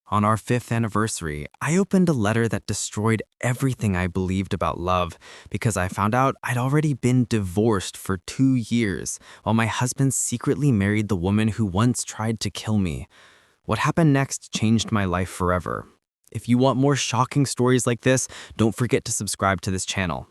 On our 5th anniversary, I opened a letter that destroyed everything I believed about love because I found out I'd already been divorced for 2 years while my husband secretly married the woman who once tried to kill me. What happened next changed my life forever. If you want more shocking stories like this, don't forget to subscribe to this channel.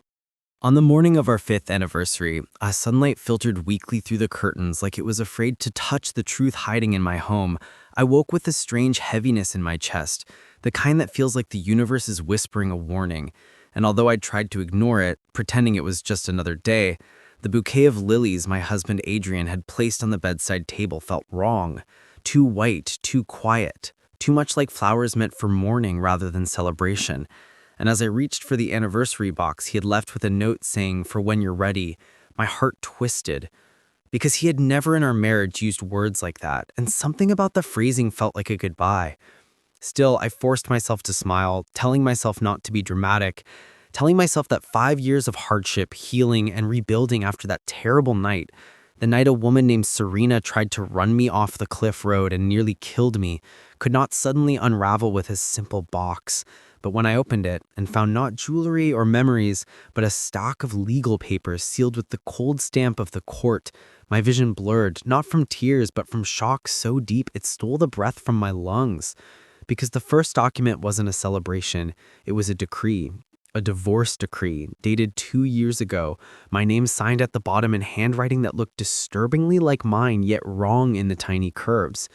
On the morning of our 5th anniversary, sunlight filtered weakly through the curtains like it was afraid to touch the truth hiding in my home. I woke with a strange heaviness in my chest, the kind that feels like the universe is whispering a warning. And although I tried to ignore it, pretending it was just another day, the bouquet of lilies my husband Adrian had placed on the bedside table felt wrong. Too white, too quiet, too much like flowers meant for mourning rather than celebration. And as I reached for the anniversary box he had left with a note saying, "For when you're ready," my heart twisted. Because he had never in our marriage used words like that, and something about the phrasing felt like a goodbye. Still, I forced myself to smile, telling myself not to be dramatic, telling myself that 5 years of hardship, healing, and rebuilding after that terrible night, the night a woman named Serena tried to run me off the cliff road and nearly killed me, could not suddenly unravel with a simple box. But when I opened it and found not jewelry or memories, but a stack of legal papers sealed with the cold stamp of the court, my vision blurred, not from tears, but from shock so deep it stole the breath from my lungs. Because the first document wasn't a celebration, it was a decree. A divorce decree, dated 2 years ago, my name signed at the bottom in handwriting that looked disturbingly like mine, yet wrong in the tiny curves.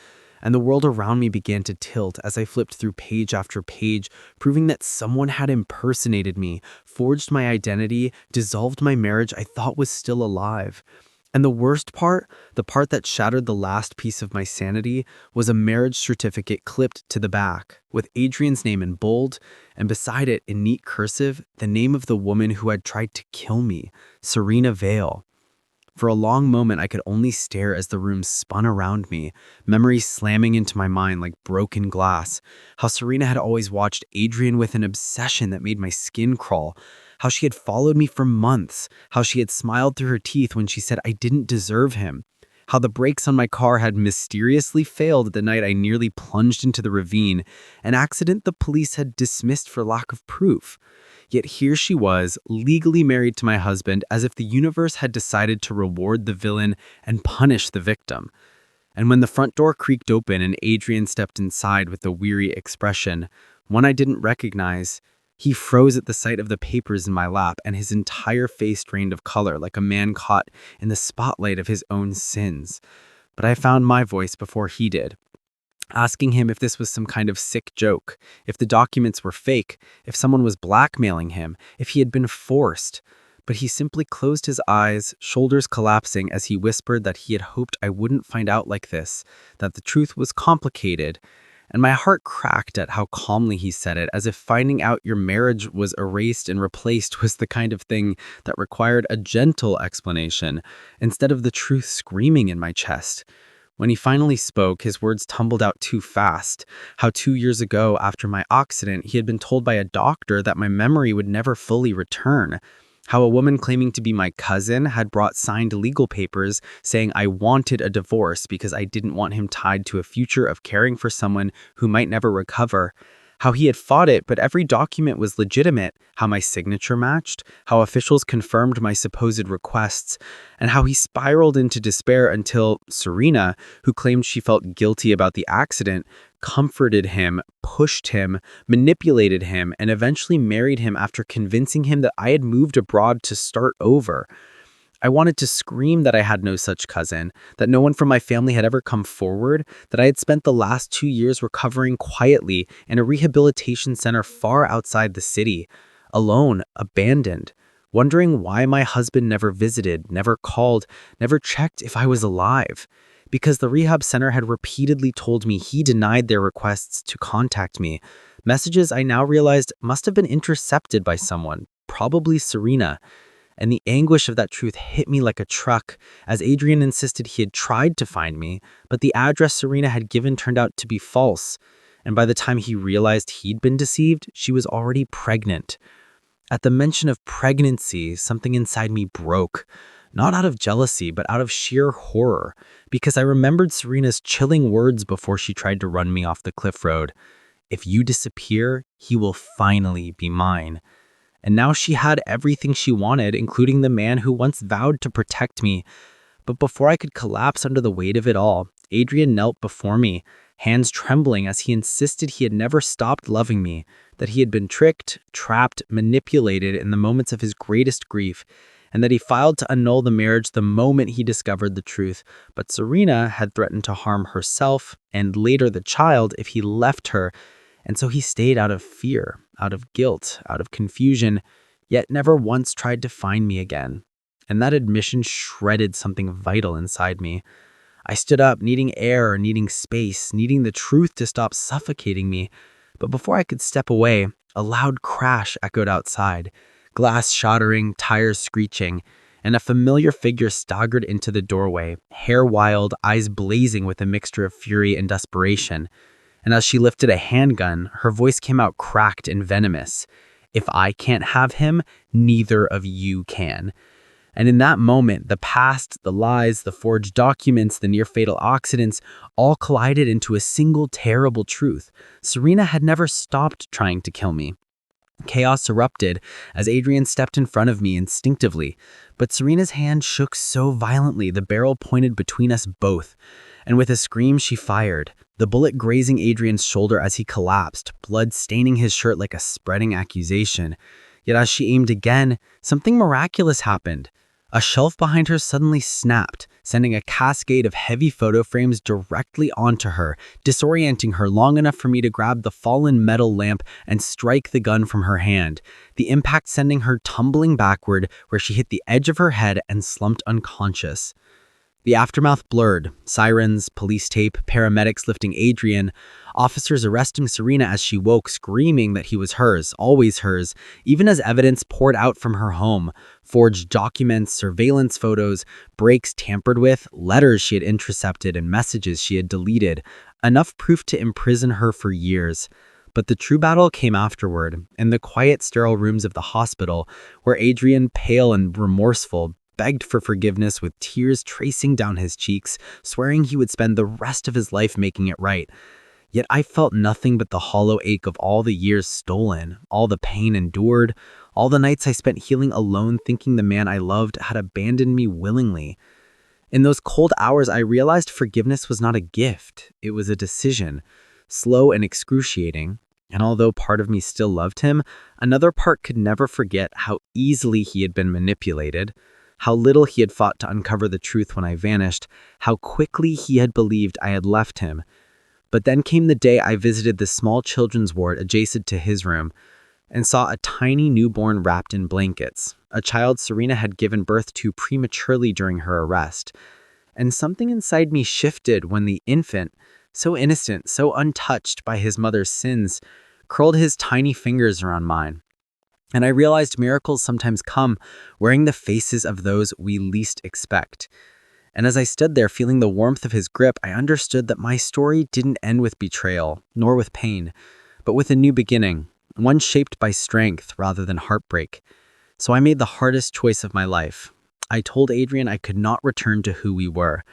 And the world around me began to tilt as I flipped through page after page, proving that someone had impersonated me, forged my identity, dissolved my marriage I thought was still alive. And the worst part, the part that shattered the last piece of my sanity, was a marriage certificate clipped to the back, with Adrian's name in bold, and beside it, in neat cursive, the name of the woman who had tried to kill me, Serena Vale. For a long moment, I could only stare as the room spun around me, memories slamming into my mind like broken glass. How Serena had always watched Adrian with an obsession that made my skin crawl. How she had followed me for months. How she had smiled through her teeth when she said I didn't deserve him. How the brakes on my car had mysteriously failed the night I nearly plunged into the ravine, an accident the police had dismissed for lack of proof. Yet here she was, legally married to my husband, as if the universe had decided to reward the villain and punish the victim. And when the front door creaked open and Adrian stepped inside with a weary expression, one I didn't recognize, he froze at the sight of the papers in my lap, and his entire face drained of color like a man caught in the spotlight of his own sins. But I found my voice before he did, asking him if this was some kind of sick joke, if the documents were fake, if someone was blackmailing him, if he had been forced. But he simply closed his eyes, shoulders collapsing as he whispered that he had hoped I wouldn't find out like this, that the truth was complicated. And my heart cracked at how calmly he said it, as if finding out your marriage was erased and replaced was the kind of thing that required a gentle explanation, instead of the truth screaming in my chest. When he finally spoke, his words tumbled out too fast. How 2 years ago, after my accident, he had been told by a doctor that my memory would never fully return. How a woman claiming to be my cousin had brought signed legal papers saying I wanted a divorce because I didn't want him tied to a future of caring for someone who might never recover. How he had fought it, but every document was legitimate, how my signature matched, how officials confirmed my supposed requests, and how he spiraled into despair until Serena, who claimed she felt guilty about the accident, comforted him, pushed him, manipulated him, and eventually married him after convincing him that I had moved abroad to start over. I wanted to scream that I had no such cousin, that no one from my family had ever come forward, that I had spent the last 2 years recovering quietly in a rehabilitation center far outside the city, alone, abandoned, wondering why my husband never visited, never called, never checked if I was alive. Because the rehab center had repeatedly told me he denied their requests to contact me, messages I now realized must have been intercepted by someone, probably Serena. And the anguish of that truth hit me like a truck, as Adrian insisted he had tried to find me, but the address Serena had given turned out to be false. And by the time he realized he'd been deceived, she was already pregnant. At the mention of pregnancy, something inside me broke. Not out of jealousy, but out of sheer horror, because I remembered Serena's chilling words before she tried to run me off the cliff road. If you disappear, he will finally be mine. And now she had everything she wanted, including the man who once vowed to protect me. But before I could collapse under the weight of it all, Adrian knelt before me, hands trembling as he insisted he had never stopped loving me, that he had been tricked, trapped, manipulated in the moments of his greatest grief, and that he filed to annul the marriage the moment he discovered the truth. But Serena had threatened to harm herself and later the child if he left her, and so he stayed out of fear, out of guilt, out of confusion, yet never once tried to find me again. And that admission shredded something vital inside me. I stood up, needing air, needing space, needing the truth to stop suffocating me. But before I could step away, a loud crash echoed outside, glass shattering, tires screeching, and a familiar figure staggered into the doorway, hair wild, eyes blazing with a mixture of fury and desperation. And as she lifted a handgun, her voice came out cracked and venomous. "If I can't have him, neither of you can." And in that moment, the past, the lies, the forged documents, the near-fatal accidents all collided into a single terrible truth. Serena had never stopped trying to kill me. Chaos erupted as Adrian stepped in front of me instinctively, but Serena's hand shook so violently the barrel pointed between us both. And with a scream, she fired, the bullet grazing Adrian's shoulder as he collapsed, blood staining his shirt like a spreading accusation. Yet as she aimed again, something miraculous happened. A shelf behind her suddenly snapped, sending a cascade of heavy photo frames directly onto her, disorienting her long enough for me to grab the fallen metal lamp and strike the gun from her hand, the impact sending her tumbling backward where she hit the edge of her head and slumped unconscious. The aftermath blurred, sirens, police tape, paramedics lifting Adrian, officers arresting Serena as she woke, screaming that he was hers, always hers, even as evidence poured out from her home, forged documents, surveillance photos, brakes tampered with, letters she had intercepted, and messages she had deleted, enough proof to imprison her for years. But the true battle came afterward, in the quiet, sterile rooms of the hospital, where Adrian, pale and remorseful, begged for forgiveness with tears tracing down his cheeks, swearing he would spend the rest of his life making it right. Yet I felt nothing but the hollow ache of all the years stolen, all the pain endured, all the nights I spent healing alone thinking the man I loved had abandoned me willingly. In those cold hours, I realized forgiveness was not a gift, it was a decision, slow and excruciating. And although part of me still loved him, another part could never forget how easily he had been manipulated, how little he had fought to uncover the truth when I vanished, how quickly he had believed I had left him. But then came the day I visited the small children's ward adjacent to his room and saw a tiny newborn wrapped in blankets, a child Serena had given birth to prematurely during her arrest. And something inside me shifted when the infant, so innocent, so untouched by his mother's sins, curled his tiny fingers around mine. And I realized miracles sometimes come wearing the faces of those we least expect. And as I stood there feeling the warmth of his grip, I understood that my story didn't end with betrayal, nor with pain, but with a new beginning, one shaped by strength rather than heartbreak. So I made the hardest choice of my life. I told Adrian I could not return to who we were.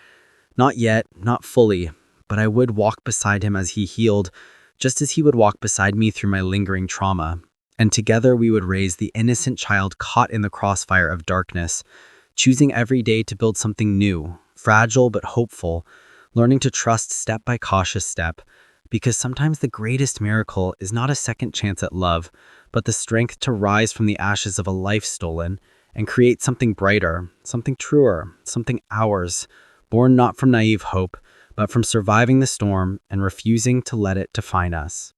Not yet, not fully, but I would walk beside him as he healed, just as he would walk beside me through my lingering trauma. And together we would raise the innocent child caught in the crossfire of darkness, choosing every day to build something new, fragile but hopeful, learning to trust step by cautious step, because sometimes the greatest miracle is not a second chance at love, but the strength to rise from the ashes of a life stolen and create something brighter, something truer, something ours, born not from naive hope, but from surviving the storm and refusing to let it define us.